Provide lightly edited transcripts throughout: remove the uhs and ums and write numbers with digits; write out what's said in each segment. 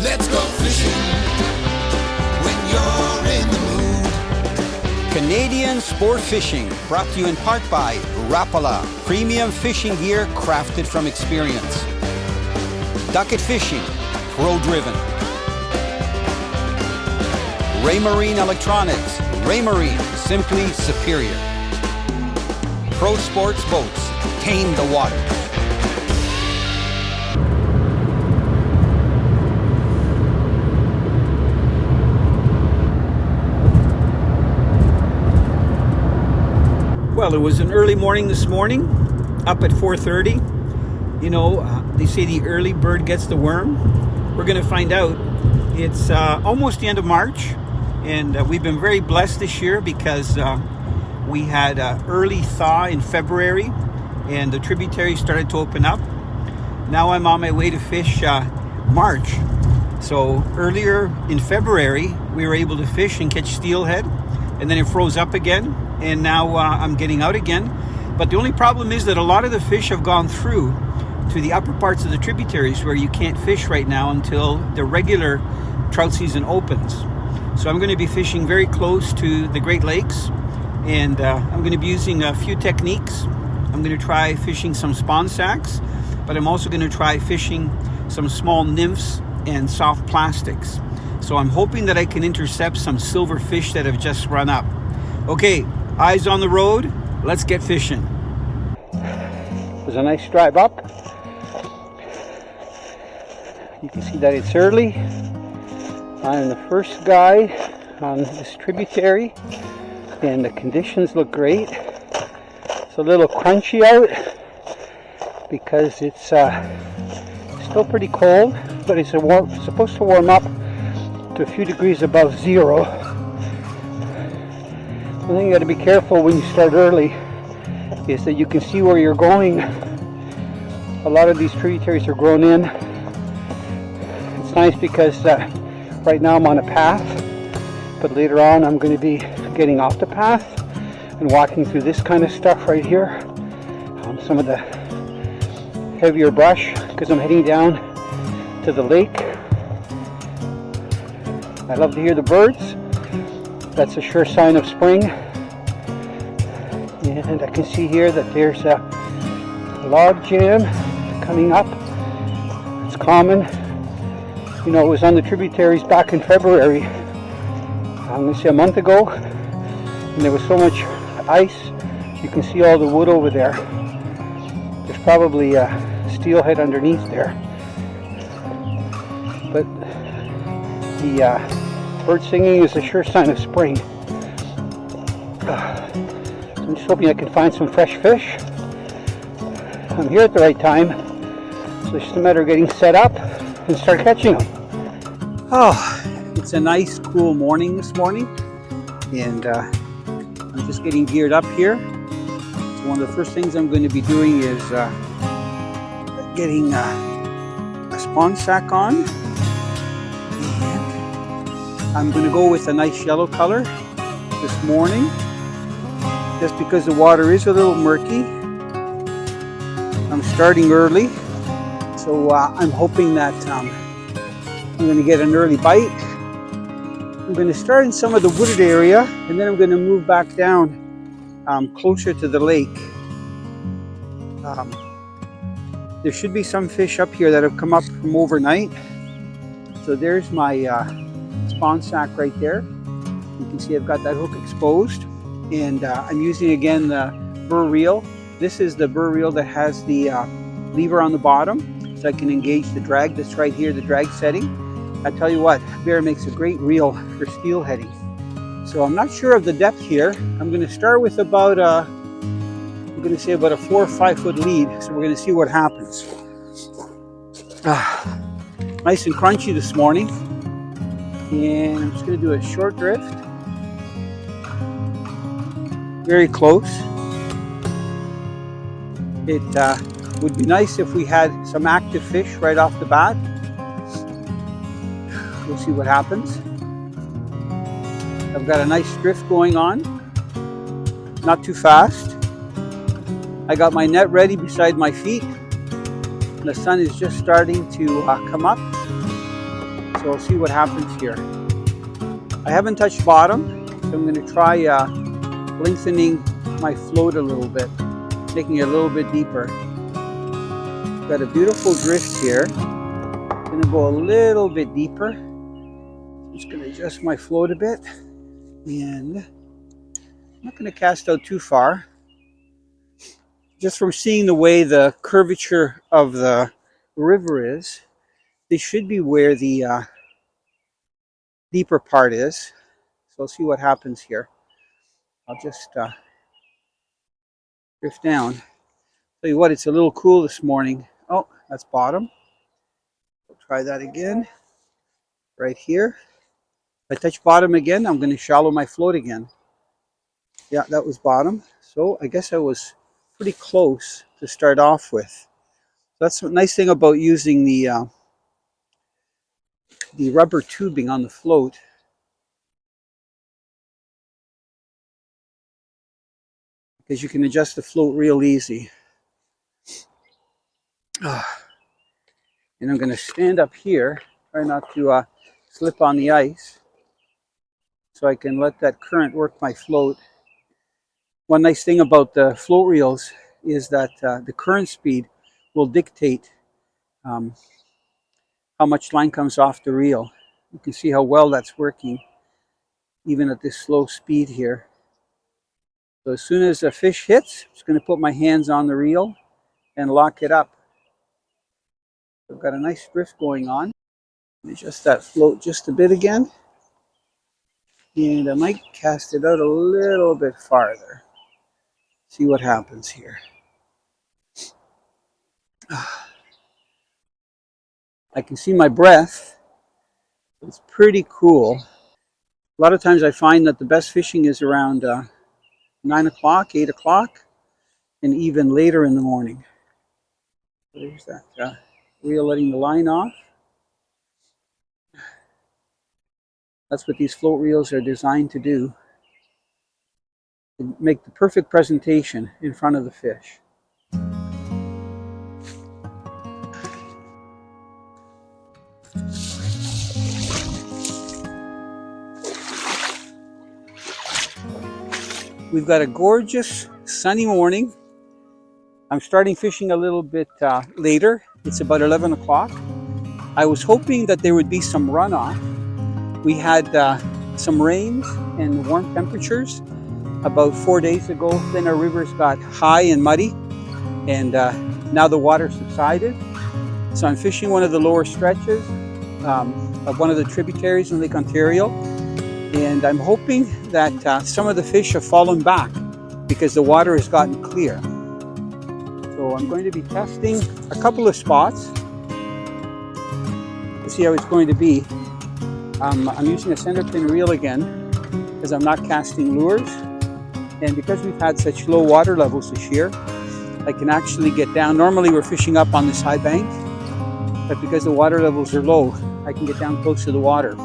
Let's go fishing when you're in the mood. Canadian Sport Fishing, brought to you in part by Rapala, premium fishing gear crafted from experience. Ducket Fishing, pro-driven. Raymarine Electronics, Raymarine, simply superior. Pro Sports Boats, tame the waters. Well, it was an early morning this morning, up at 4:30. You know, they say the early bird gets the worm. We're going to find out. It's almost the end of March, and we've been very blessed this year because we had early thaw in February, and the tributaries started to open up. Now I'm on my way to fish March. So earlier in February, we were able to fish and catch steelhead, and then it froze up again. And now I'm getting out again. But the only problem is that a lot of the fish have gone through to the upper parts of the tributaries where you can't fish right now until the regular trout season opens. So I'm going to be fishing very close to the Great Lakes, and I'm going to be using a few techniques. I'm going to try fishing some spawn sacks, but I'm also going to try fishing some small nymphs and soft plastics. So I'm hoping that I can intercept some silver fish that have just run up. Okay, eyes on the road, let's get fishing. It was a nice drive up. You can see that it's early. I'm the first guy on this tributary, and the conditions look great. It's a little crunchy out because it's still pretty cold, but it's supposed to warm up to a few degrees above zero. The thing you got to be careful when you start early is that you can see where you're going. A lot of these tributaries are grown in. It's nice because right now I'm on a path, but later on I'm going to be getting off the path and walking through this kind of stuff right here. Some of the heavier brush because I'm heading down to the lake. I love to hear the birds. That's a sure sign of spring. And I can see here that there's a log jam coming up. It's common. You know, it was on the tributaries back in February, I'm going to say a month ago, and there was so much ice. You can see all the wood over there. There's probably a steelhead underneath there. But the bird singing is a sure sign of spring. I'm just hoping I can find some fresh fish. I'm here at the right time, so it's just a matter of getting set up and start catching them. Oh, it's a nice cool morning this morning, and I'm just getting geared up here. So one of the first things I'm going to be doing is getting a spawn sack on. I'm going to go with a nice yellow color this morning, just because the water is a little murky. I'm starting early, so I'm hoping that I'm going to get an early bite. I'm going to start in some of the wooded area, and then I'm going to move back down closer to the lake. There should be some fish up here that have come up from overnight. So there's my spawn sack right there. You can see I've got that hook exposed, and I'm using again the burr reel. This is the burr reel that has the lever on the bottom, so I can engage the drag that's right here, the drag setting. I tell you what, bear makes a great reel for steelheading. So I'm not sure of the depth here. I'm going to start with about I'm going to say about a 4 or 5 foot lead. So we're going to see what happens. Nice and crunchy this morning. And I'm just going to do a short drift. Very close. It would be nice if we had some active fish right off the bat. We'll see what happens. I've got a nice drift going on. Not too fast. I got my net ready beside my feet. The sun is just starting to come up. So So we'll see what happens here. I haven't touched bottom, so I'm going to try lengthening my float a little bit, making it a little bit deeper. Got a beautiful drift here. Going to go a little bit deeper. Just going to adjust my float a bit, and I'm not going to cast out too far. Just from seeing the way the curvature of the river is, this should be where the deeper part is. So I'll see what happens here. I'll just drift down. Tell you what, it's a little cool this morning. Oh, that's bottom. We'll try that again. Right here. If I touch bottom again, I'm going to shallow my float again. Yeah, that was bottom. So I guess I was pretty close to start off with. That's a nice thing about using the rubber tubing on the float. Because you can adjust the float real easy. And I'm going to stand up here, try not to slip on the ice, so I can let that current work my float. One nice thing about the float reels is that the current speed will dictate how much line comes off the reel. You can see how well that's working, even at this slow speed here. So as soon as a fish hits, I'm just going to put my hands on the reel and lock it up. I've got a nice drift going on. Adjust that float just a bit again. And I might cast it out a little bit farther. See what happens here. I can see my breath. It's pretty cool. A lot of times I find that the best fishing is around 9 o'clock, 8 o'clock, and even later in the morning. There's that reel letting the line off. That's what these float reels are designed to do. To make the perfect presentation in front of the fish. We've got a gorgeous sunny morning. I'm starting fishing a little bit later. It's about 11 o'clock. I was hoping that there would be some runoff. We had some rains and warm temperatures about 4 days ago. Then our rivers got high and muddy, and now the water subsided. So I'm fishing one of the lower stretches of one of the tributaries in Lake Ontario, and I'm hoping that some of the fish have fallen back because the water has gotten clear. So I'm going to be testing a couple of spots to see how it's going to be. I'm using a center pin reel again because I'm not casting lures, and because we've had such low water levels this year, I can actually get down. Normally we're fishing up on this high bank, but because the water levels are low, I can get down close to the water.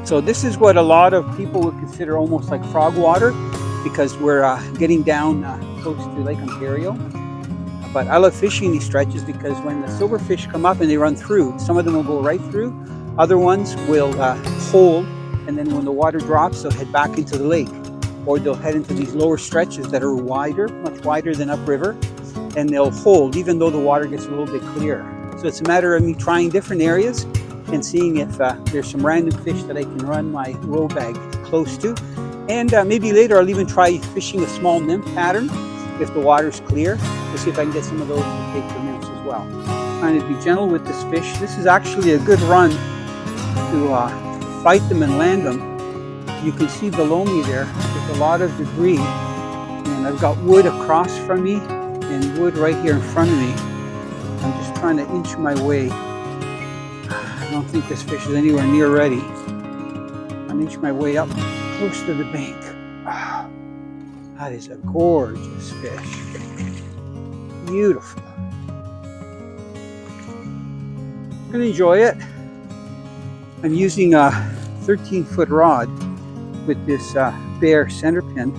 So this is what a lot of people would consider almost like frog water, because we're getting down close to Lake Ontario. But I love fishing these stretches because when the silverfish come up and they run through, some of them will go right through, other ones will hold, and then when the water drops, they'll head back into the lake, or they'll head into these lower stretches that are wider, much wider than upriver, and they'll hold even though the water gets a little bit clearer. So it's a matter of me trying different areas and seeing if there's some random fish that I can run my row bag close to. And maybe later I'll even try fishing a small nymph pattern if the water's clear, to see if I can get some of those to take the nymphs as well. Trying to be gentle with this fish. This is actually a good run to fight them and land them. You can see below me there's a lot of debris, and I've got wood across from me and wood right here in front of me. I'm just trying to inch my way. I don't think this fish is anywhere near ready. I'm inching my way up close to the bank. That is a gorgeous fish. Beautiful. I'm gonna enjoy it. I'm using a 13-foot rod with this bare center pin,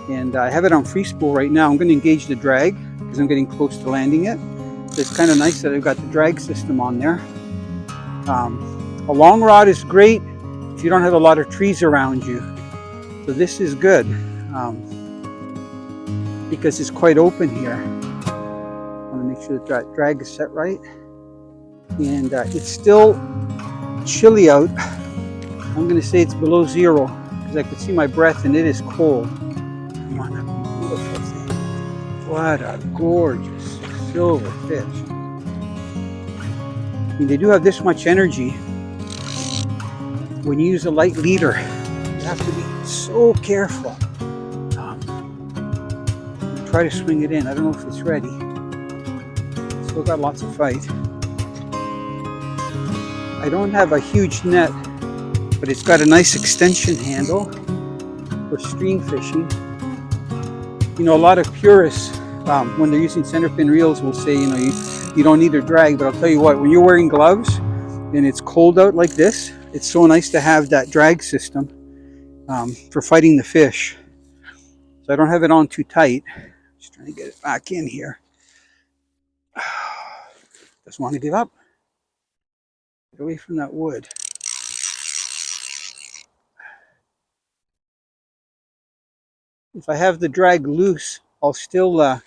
and I have it on free spool right now. I'm going to engage the drag because I'm getting close to landing it. So it's kind of nice that I've got the drag system on there. A long rod is great if you don't have a lot of trees around you. So this is good because it's quite open here. I want to make sure the drag is set right. And it's still chilly out. I'm going to say it's below 0 because I can see my breath and it is cold. Come on, that beautiful thing. What a gorgeous silver fish. I mean, they do have this much energy. When you use a light leader, you have to be so careful. Try to swing it in. I don't know if it's ready. Still got lots of fight. I don't have a huge net, but it's got a nice extension handle for stream fishing. You know, a lot of purists, when they're using center pin reels, will say, you know, you don't need a drag. But I'll tell you what, when you're wearing gloves and it's cold out like this, it's so nice to have that drag system for fighting the fish. So I don't have it on too tight. Just trying to get it back in here. Doesn't want to give up. Get away from that wood. If I have the drag loose, I'll still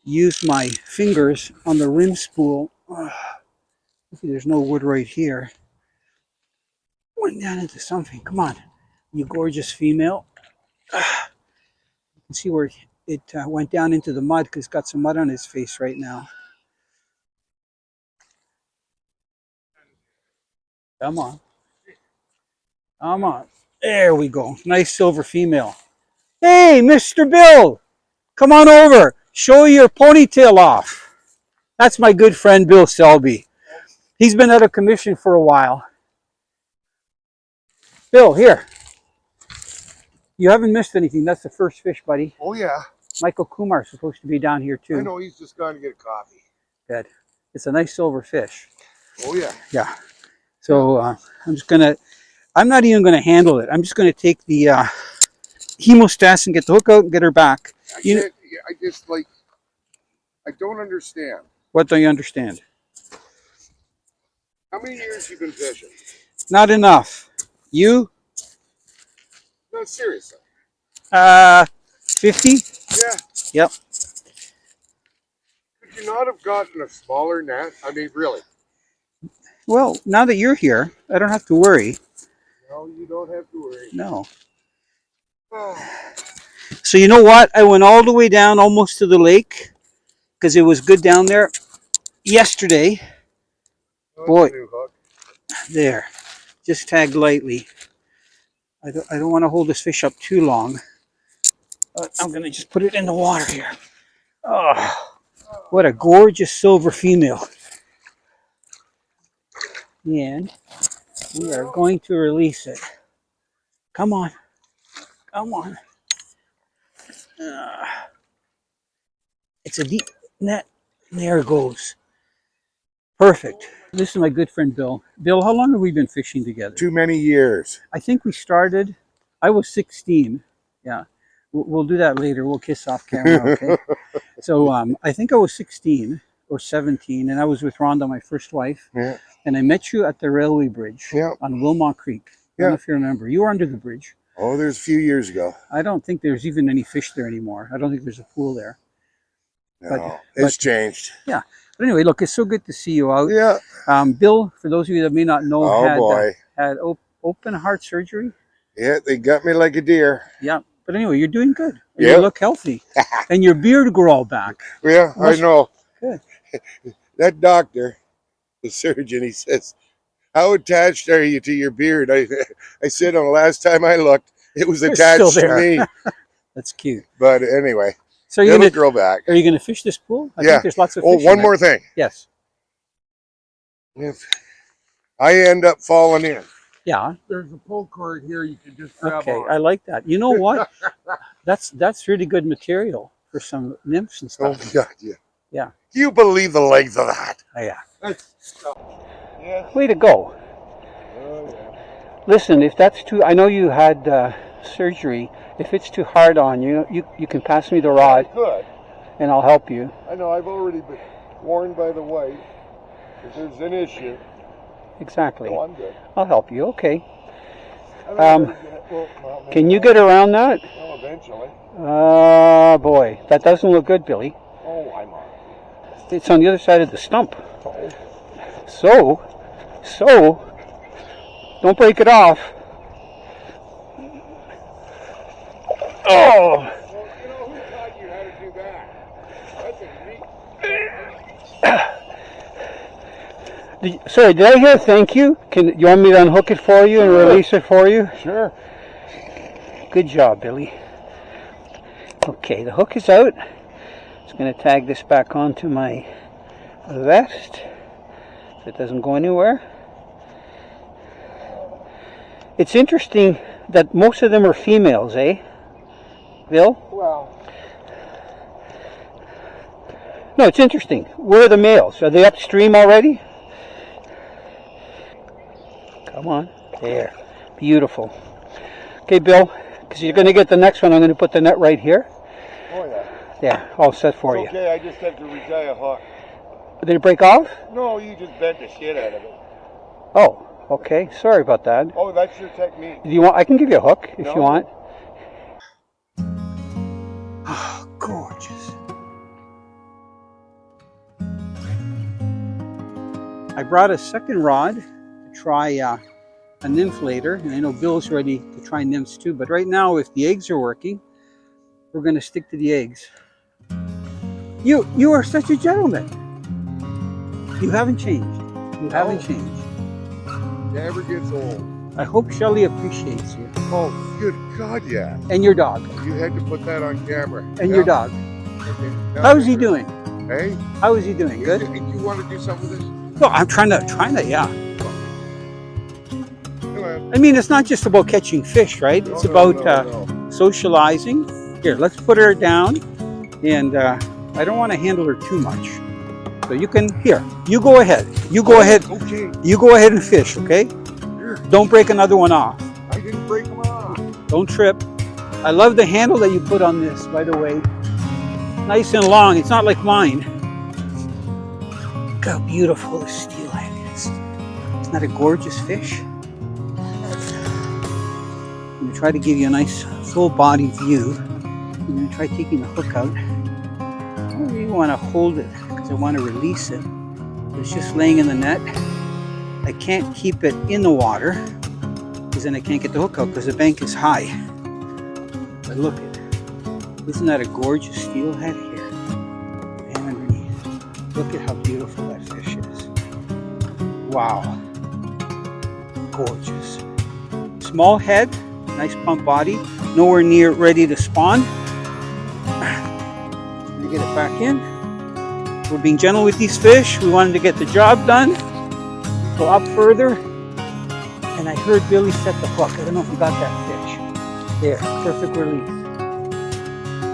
use my fingers on the rim spool. There's no wood right here. Went down into something. Come on, you gorgeous female. You can see where it went down into the mud because it's got some mud on his face right now. Come on. Come on. There we go. Nice silver female. Hey, Mr. Bill, come on over. Show your ponytail off. That's my good friend, Bill Selby. He's been out of commission for a while. Bill, here. You haven't missed anything. That's the first fish, buddy. Oh, yeah. Michael Kumar's supposed to be down here, too. I know, he's just gone to get a coffee. Good. It's a nice silver fish. Oh, yeah. Yeah. So I'm not even going to handle it. I'm just going to take the hemostats and get the hook out and get her back. I don't understand. What don't you understand? How many years you been fishing? Not enough. You? No, seriously. 50? Yeah. Yep. Could you not have gotten a smaller net? I mean, really. Well, now that you're here, I don't have to worry. No, you don't have to worry. No. Oh. So you know what? I went all the way down almost to the lake because it was good down there yesterday. Boy, New hook. there. Just tagged lightly. I don't want to hold this fish up too long. I'm going to just put it in the water here. Oh, what a gorgeous silver female. And we are going to release it. Come on. Come on. It's a deep net. There it goes. Perfect. This is my good friend Bill. Bill, how long have we been fishing together? Too many years. I think we started, I was 16. Yeah. We'll do that later. We'll kiss off camera, okay? So I think I was 16 or 17, and I was with Rhonda, my first wife. Yeah. And I met you at the railway bridge Yeah. on Wilmot Creek. I don't know if you remember. You were under the bridge. Oh, there's a few years ago. I don't think there's even any fish there anymore. I don't think there's a pool there. No, it's changed. Yeah. But anyway, look, it's so good to see you out. Yeah. Bill, for those of you that may not know, Oh, had open heart surgery. Yeah, they got me like a deer. Yeah. But anyway, you're doing good. And Yeah. you look healthy. And your beard grew all back. Yeah, I know. Good. That doctor, the surgeon, he says, "How attached are you to your beard?" I said, "On the last time I looked, it was It's attached still to me." That's cute. But anyway, So you're it'll gonna grow back. Are you gonna fish this pool? I Yeah. think there's lots of Oh, fish. one in it. more thing. Yes. If I end up falling in, Yeah. there's a pull cord here you can just grab Okay. on. I like that. You know what? That's really good material for some nymphs and Oh, stuff. God, yeah. Yeah. Do you believe the length of that? Oh, yeah. Yes. Way to go. Oh, yeah. Listen, if that's too, I know you had surgery. If it's too hard on you, you can pass me the rod Good. and I'll help you. I know I've already been warned by the wife if there's an issue. exactly. No, I'm good. I'll help you. Okay. I don't know well, Can you get around that? Well, eventually. Boy, that doesn't look good, Billy. Oh, I'm on. It's on the other side of the stump. Oh. So, don't break it off. Oh! Well, you know, who taught you how to do that? That's a neat. Sorry, did I hear thank you? You want me to unhook it for you and release it for you? Sure. Good job, Billy. Okay, the hook is out. Just going to tag this back onto my vest so it doesn't go anywhere. It's interesting that most of them are females, eh, Bill? Well, no, it's interesting. Where are the males? Are they upstream already? Come on. There. Beautiful. Okay, Bill, because you're going to get the next one, I'm going to put the net right here. oh yeah. There, all set for you. Okay, I just have to retie a hook. Did it break off? No, you just bent the shit out of it. Oh, okay. Sorry about that. Oh, that's your technique. Do you want? I can give you a hook if No. you want. Oh, gorgeous. I brought a second rod to try an inflator, and I know Bill's ready to try nymphs too, but right now, if the eggs are working, we're going to stick to the eggs. You are such a gentleman. You haven't changed. You haven't changed. Never gets old. I hope Shelley appreciates you. Oh, good God, yeah. And your dog. You had to put that on camera. And your dog. Okay. Now How's he doing? Hey? How is he doing? Good? You want to do something with this? No, I'm trying to, yeah. Come on. I mean, it's not just about catching fish, right? It's about socializing. Here, let's put her down. And I don't want to handle her too much. So you can, here, you go ahead. You go ahead. Okay. You go ahead and fish, okay? Here. Don't break another one off. I didn't break them off. Don't trip. I love the handle that you put on this, by the way. Nice and long. It's not like mine. Look how beautiful the steelhead is. Isn't that a gorgeous fish? I'm going to try to give you a nice full body view. I'm going to try taking the hook out. I don't really want to hold it because I want to release it. It's just laying in the net. I can't keep it in the water because then I can't get the hook out because the bank is high. But look at it. Isn't that a gorgeous steelhead here? And underneath. Look at how beautiful that fish is. Wow. Gorgeous. Small head, nice pump body, nowhere near ready to spawn. Let me get it back in. We're being gentle with these fish. We wanted to get the job done. Go up further. And I heard Billy set the hook. I don't know if you got that fish. There, perfect release.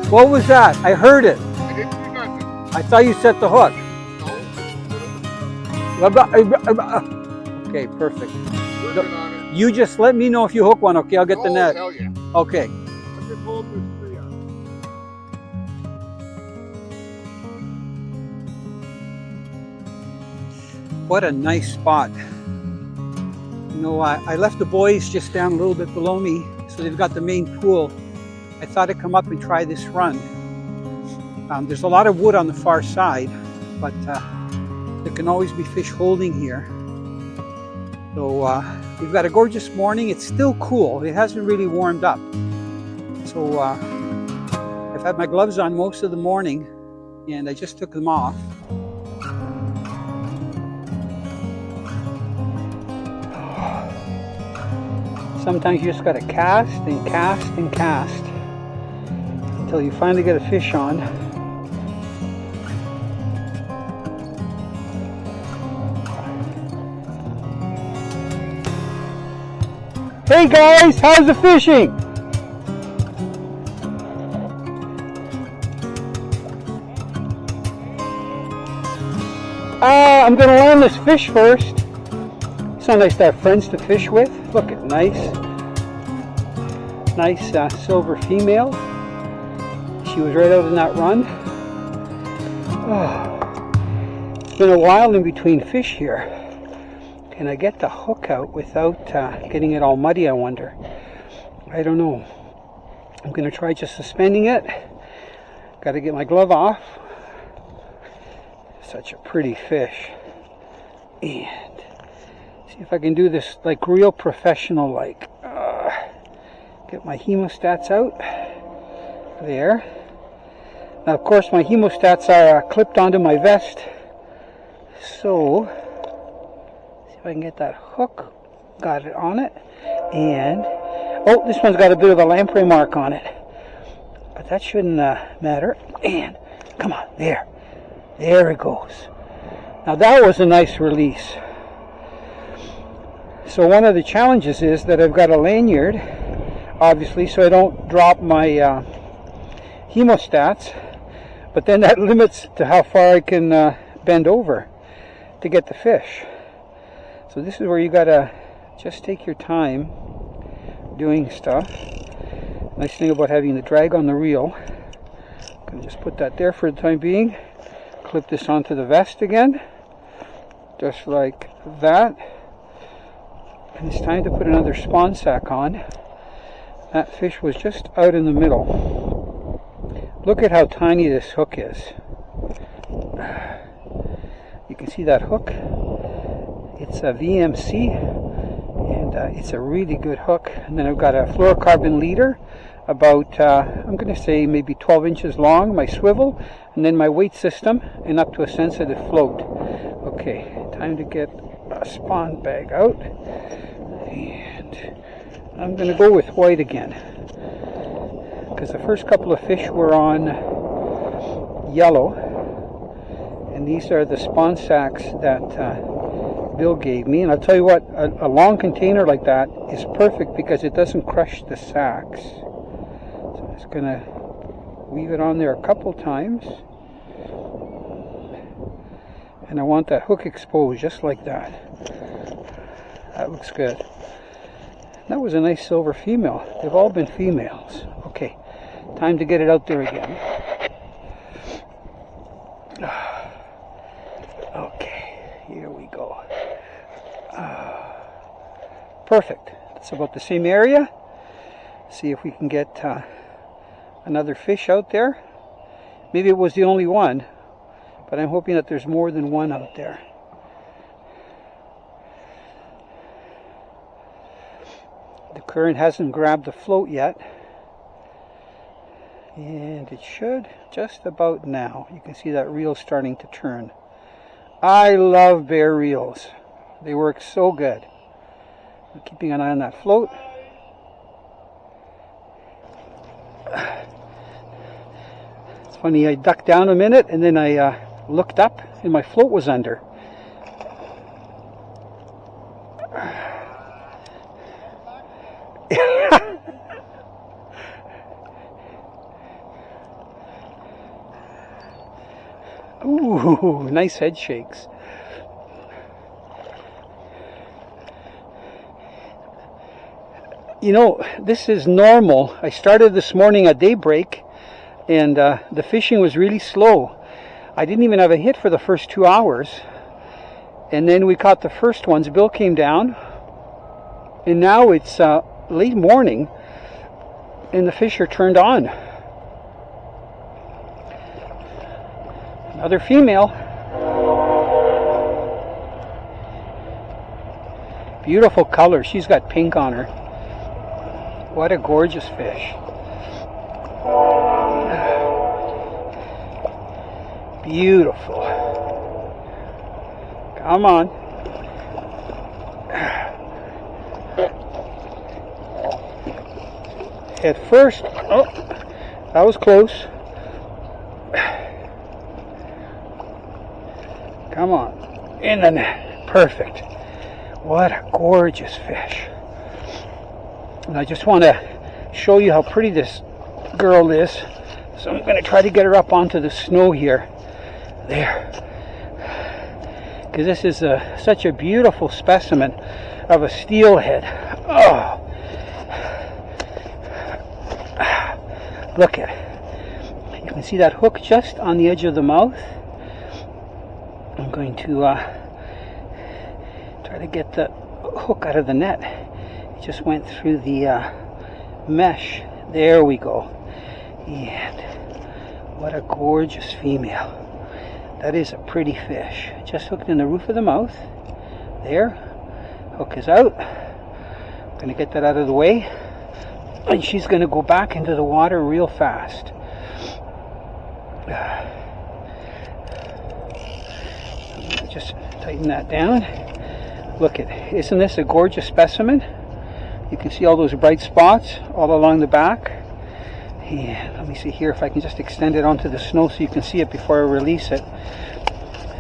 What was that? I heard it. I didn't do nothing. I thought you set the hook. Okay, perfect. Working on it. You just let me know if you hook one, okay? I'll get the net. Hell yeah. Okay. I've been holding this tree up. What a nice spot. You know, I left the boys just down a little bit below me, so they've got the main pool. I thought I'd come up and try this run. There's a lot of wood on the far side, but there can always be fish holding here. So we've got a gorgeous morning. It's still cool. It hasn't really warmed up. So I've had my gloves on most of the morning, and I just took them off. Sometimes you just got to cast and cast and cast until you finally get a fish on. Hey guys, how's the fishing? I'm gonna land this fish first. So nice to have friends to fish with. Look at nice silver female. She was right out in that run. Oh, it's been a while in between fish here. Can I get the hook out without getting it all muddy, I wonder? I don't know. I'm going to try just suspending it. Got to get my glove off. Such a pretty fish. And see if I can do this like real professional like. Get my hemostats out. There. Now of course my hemostats are clipped onto my vest. So, see if I can get that hook. Got it on it. And, oh, this one's got a bit of a lamprey mark on it. But that shouldn't matter. And, come on, there. There it goes. Now that was a nice release. So one of the challenges is that I've got a lanyard, obviously, so I don't drop my hemostats. But then that limits to how far I can bend over to get the fish. So this is where you gotta just take your time doing stuff. Nice thing about having the drag on the reel. I'm gonna just put that there for the time being. Clip this onto the vest again, just like that. And it's time to put another spawn sack on. That fish was just out in the middle. Look at how tiny this hook is. You can see that hook. It's a VMC, and it's a really good hook. And then I've got a fluorocarbon leader, about I'm going to say maybe 12 inches long, my swivel, and then my weight system, and up to a sensitive float. Okay, time to get a spawn bag out, and I'm going to go with white again, because the first couple of fish were on yellow, and these are the spawn sacks that Bill gave me. And I'll tell you what, a long container like that is perfect because it doesn't crush the sacks. So I'm just going to weave it on there a couple times, and I want that hook exposed just like that. That looks good. That was a nice silver female. They've all been females. Okay, time to get it out there again. Okay, here we go. Perfect. It's about the same area. See if we can get another fish out there. Maybe it was the only one, but I'm hoping that there's more than one out there. The current hasn't grabbed the float yet, and it should just about now. You can see that reel starting to turn. I love bare reels. They work so good. I'm keeping an eye on that float. It's funny, I ducked down a minute and then I looked up and my float was under. Ooh, nice head shakes. You know, this is normal. I started this morning at daybreak, and the fishing was really slow. I didn't even have a hit for the first 2 hours. And then we caught the first ones. Bill came down, and now it's late morning, and the fish are turned on. Another female. Beautiful color. She's got pink on her. What a gorgeous fish. Beautiful. Come on. Head first. Oh, that was close. Come on. In the net. Perfect. What a gorgeous fish. And I just want to show you how pretty this girl is. So I'm going to try to get her up onto the snow here. There. Because this is such a beautiful specimen of a steelhead. Oh. Look at it. You can see that hook just on the edge of the mouth. I'm going to Try to get the hook out of the net. It just went through the mesh. There we go. And what a gorgeous female. That is a pretty fish. Just hooked in the roof of the mouth. There. Hook is out. I'm going to get that out of the way. And she's going to go back into the water real fast. Just tighten that down. Look at, isn't this a gorgeous specimen? You can see all those bright spots all along the back. And let me see here if I can just extend it onto the snow so you can see it before I release it.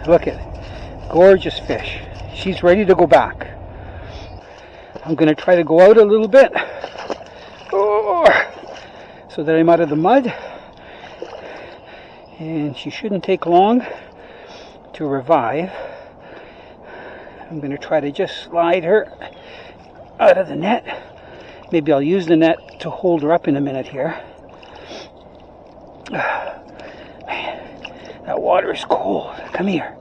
Look at, gorgeous fish. She's ready to go back. I'm going to try to go out a little bit, so that I'm out of the mud. And she shouldn't take long to revive. I'm going to try to just slide her out of the net. Maybe I'll use the net to hold her up in a minute here. Man, that water is cold. Come here.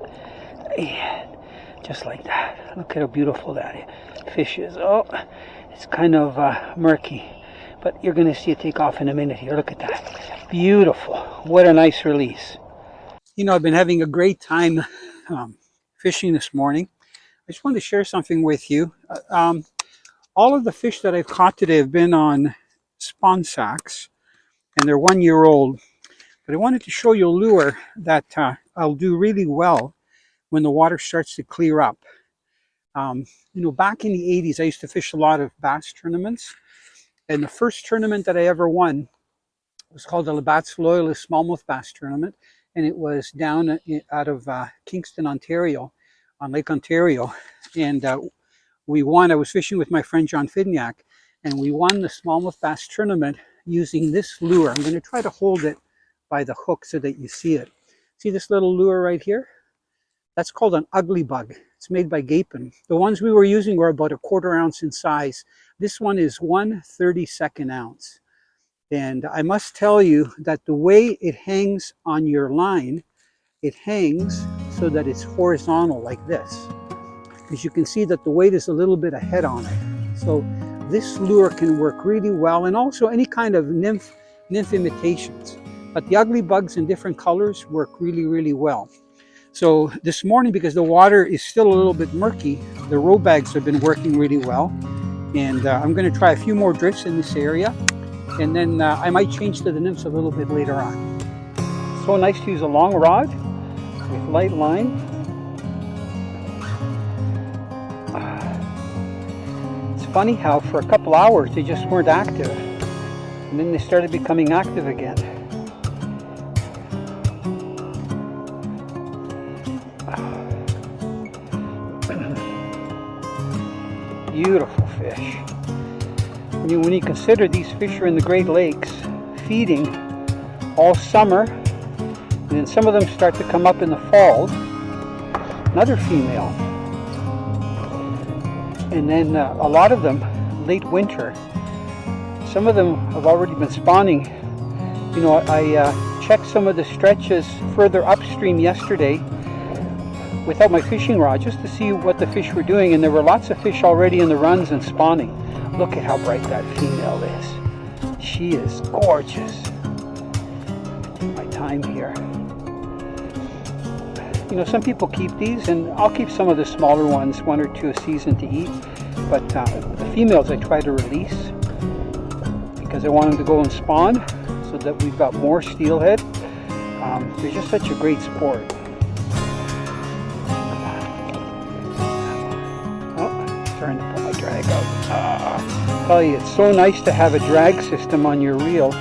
Just like that. Look at how beautiful that fish is. Oh, it's kind of murky, but you're going to see it take off in a minute here. Look at that. Beautiful. What a nice release. You know, I've been having a great time fishing this morning. I just wanted to share something with you. All of the fish that I've caught today have been on spawn sacks, and they're 1 year old. But I wanted to show you a lure that I'll do really well when the water starts to clear up. You know, back in the 80s, I used to fish a lot of bass tournaments. And the first tournament that I ever won was called the Labatt's Loyalist Smallmouth Bass Tournament. And it was down out of Kingston, Ontario, on Lake Ontario. And we won. I was fishing with my friend John Fidniak, and we won the Smallmouth Bass Tournament using this lure. I'm going to try to hold it by the hook so that you see it. See this little lure right here? That's called an ugly bug. It's made by Gapin. The ones we were using were about 1/4 ounce in size. This one is 1/32 ounce. And I must tell you that the way it hangs on your line, it hangs so that it's horizontal like this. As you can see that the weight is a little bit ahead on it. So this lure can work really well, and also any kind of nymph imitations. But the ugly bugs in different colors work really, really well. So this morning, because the water is still a little bit murky, the row bags have been working really well. And I'm going to try a few more drifts in this area. And then I might change to the nymphs a little bit later on. So nice to use a long rod with light line. It's funny how for a couple hours they just weren't active. And then they started becoming active again. Beautiful fish. When you consider these fish are in the Great Lakes feeding all summer, and then some of them start to come up in the fall, another female, and then a lot of them late winter. Some of them have already been spawning. You know, I checked some of the stretches further upstream yesterday without my fishing rod just to see what the fish were doing, and there were lots of fish already in the runs and spawning. Look at how bright that female is. She is gorgeous. Take my time here. You know, some people keep these, and I'll keep some of the smaller ones, 1 or 2 a season to eat. But the females I try to release because I want them to go and spawn so that we've got more steelhead. They're just such a great sport. Starting to pull my drag out. Tell you, it's so nice to have a drag system on your reel.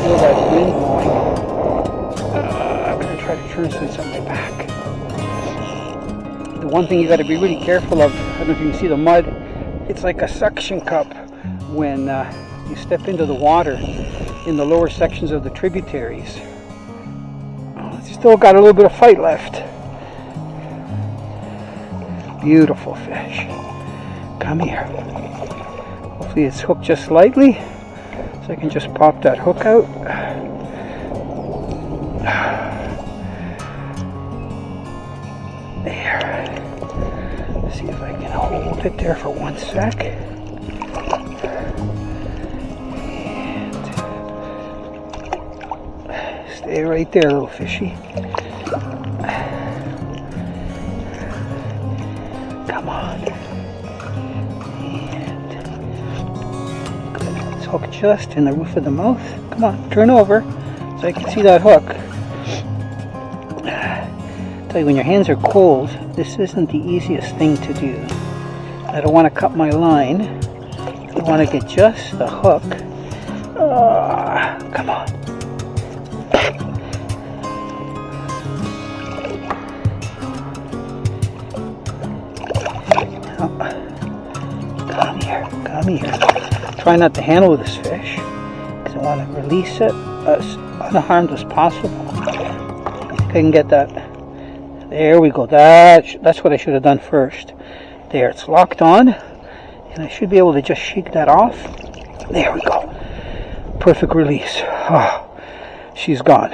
Feel that wind blowing. I'm going to try to turn since on my back. The one thing you got to be really careful of, I don't know if you can see the mud, it's like a suction cup when you step into the water in the lower sections of the tributaries. Still got a little bit of fight left. Beautiful fish. Come here. Hopefully it's hooked just slightly, so I can just pop that hook out. There. See if I can hold it there for 1 sec. And stay right there, little fishy. Come on. And good. Let's hook just in the roof of the mouth. Come on, turn over so I can see that hook. Tell you, when your hands are cold, this isn't the easiest thing to do. I don't want to cut my line. I want to get just the hook. Come on. Come here, come here. Try not to handle this fish, because I want to release it as unharmed as possible. I think I can get that. There we go. That's what I should have done first. There, it's locked on, and I should be able to just shake that off. There we go. Perfect release. Oh, she's gone.